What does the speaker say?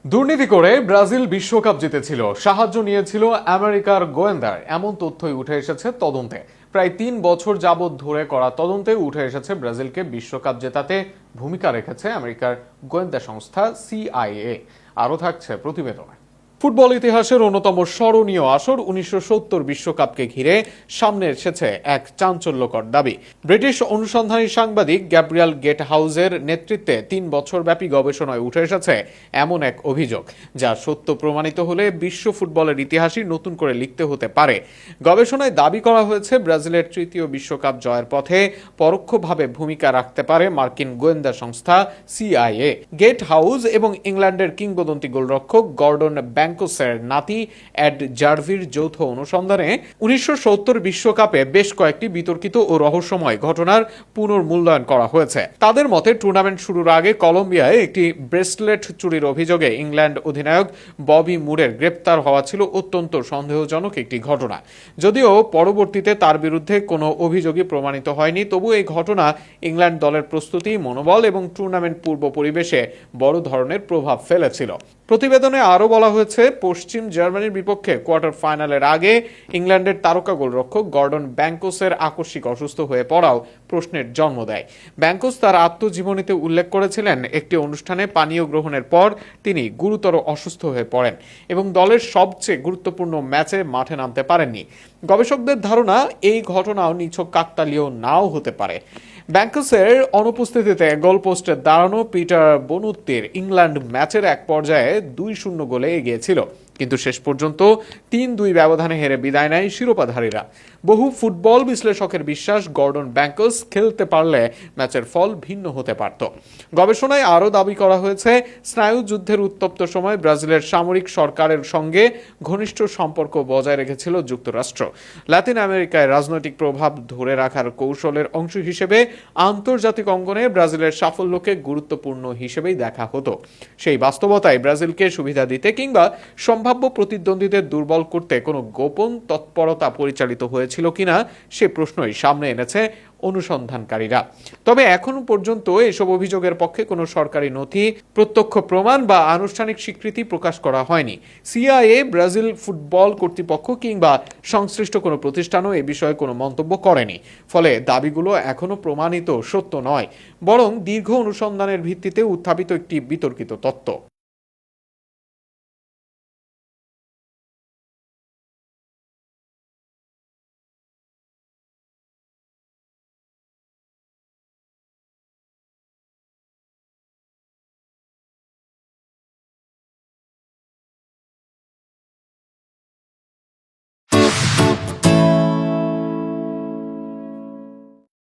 দুর্নীতি করে ব্রাজিল বিশ্বকাপ জিতেছিল, সাহায্য নিয়েছিল আমেরিকার গোয়েন্দার, এমন তথ্যই উঠে এসেছে তদন্তে। প্রায় 3 বছর যাবৎ ধরে করা তদন্তে উঠে এসেছে ব্রাজিলকে বিশ্বকাপ জেতাতে ভূমিকা রেখেছে আমেরিকার গোয়েন্দা সংস্থা সিআইএ। আরও থাকছে প্রতিবেদনে। ফুটবল ইতিহাসের অন্যতম স্মরণীয় আসর 1970 বিশ্বকাপকে ঘিরে সামনে এসেছে এক চাঞ্চল্যকর দাবি। ব্রিটিশ অনুসন্ধানী সাংবাদিক গ্যাব্রিয়েল গেটহাউজের নেতৃত্বে 3 বছরব্যাপী গবেষণায় উঠে এসেছে এমন এক অভিযোগ, যা সত্য প্রমাণিত হলে বিশ্ব ফুটবলের ইতিহাসই নতুন করে লিখতে হতে পারে। গবেষণায় দাবি করা হয়েছে ব্রাজিলের তৃতীয় বিশ্বকাপ জয়ের পথে পরোক্ষভাবে ভূমিকা রাখতে পারে মার্কিন গোয়েন্দা সংস্থা সিআইএ। গেট হাউস এবং ইংল্যান্ডের কিংবদন্তি গোলরক্ষক গর্ডন ব্যাংকোসের নাতি এড জার্ভির যৌথ অনুসন্ধানে 1970 বিশ্বকাপে বেশ কয়েকটি বিতর্কিত ও রহস্যময় ঘটনার পুনর্মূল্যায়ন করা হয়েছে। তাদের মতে টুর্নামেন্ট শুরুর আগে কলম্বিয়ায় একটি ব্রেসলেট চুরির অভিযোগে ইংল্যান্ড অধিনায়ক ববি মুরের গ্রেপ্তার হওয়া ছিল অত্যন্ত সন্দেহজনক একটি ঘটনা। যদিও পরবর্তীতে তার বিরুদ্ধে কোনো অভিযোগই প্রমাণিত হয়নি, তবু এই ঘটনা ইংল্যান্ড দলের প্রস্তুতি, মনোবল এবং টুর্নামেন্ট পূর্ব পরিবেশে বড় ধরনের প্রভাব ফেলেছিল। প্রতিবেদনে আরও বলা হয়েছে, পশ্চিম জার্মানির বিপক্ষে কোয়ার্টার ফাইনালের আগে ইংল্যান্ডের তারকা গোলরক্ষক গর্ডন ব্যাংকোসের আকস্মিক অসুস্থ হয়ে পড়াও প্রশ্নের জন্ম দেয়। ব্যাংকোস তার আত্মজীবনীতে উল্লেখ করেছিলেন, একটি অনুষ্ঠানে পানীয় গ্রহণের পর তিনি গুরুতর অসুস্থ হয়ে পড়েন এবং দলের সবচেয়ে গুরুত্বপূর্ণ ম্যাচে মাঠে নামতে পারেননি। গবেষকদের ধারণা, এই ঘটনাও নিছক কাকতালীয় নাও হতে পারে। ব্যাংকোসের অনুপস্থিতিতে গোলপোস্টে দাঁড়ানো পিটার বনুত্তির ইংল্যান্ড ম্যাচের এক পর্যায়ে 2-0 গোলে এগিয়েছিল, কিন্তু শেষ পর্যন্ত 3-2 ব্যবধানে হেরে বিদায় নেয় শিরোপাধারীরা। বহু ফুটবল বিশ্লেষকের বিশ্বাস, গর্ডন ব্যাংকোস খেলতে পারলে ম্যাচের ফল ভিন্ন হতে পারত। গবেষণায় আরও দাবি করা হয়েছে, স্নায়ুযুদ্ধের উত্তপ্ত সময় ব্রাজিলের সামরিক সরকারের সঙ্গে ঘনিষ্ঠ সম্পর্ক বজায় রেখেছিল যুক্তরাষ্ট্র। লাতিন আমেরিকায় রাজনৈতিক প্রভাব ধরে রাখার কৌশলের অংশ হিসেবে আন্তর্জাতিক অঙ্গনে ব্রাজিলের সাফল্যকে গুরুত্বপূর্ণ হিসেবেই দেখা হতো। সেই বাস্তবতায় ব্রাজিলকে সুবিধা দিতে কিংবা সম্ভাব্য প্রতিদ্বন্দ্বীদের দুর্বল করতে কোনো গোপন তৎপরতা পরিচালিত হয়েছিল কিনা সে প্রশ্নই সামনে এনেছে অনুসন্ধানকারীরা। তবে এখনো পর্যন্ত এসব অভিযোগের পক্ষে কোনো সরকারি নথি, প্রত্যক্ষ প্রমাণ বা আনুষ্ঠানিক স্বীকৃতি প্রকাশ করা হয়নি। সিআইএ, ব্রাজিল ফুটবল কর্তৃপক্ষ কিংবা সংশ্লিষ্ট কোনো প্রতিষ্ঠানও এ বিষয়ে কোনো মন্তব্য করেনি। ফলে দাবিগুলো এখনো প্রমাণিত সত্য নয়, বরং দীর্ঘ অনুসন্ধানের ভিত্তিতে উত্থাপিত একটি বিতর্কিত তত্ত্ব।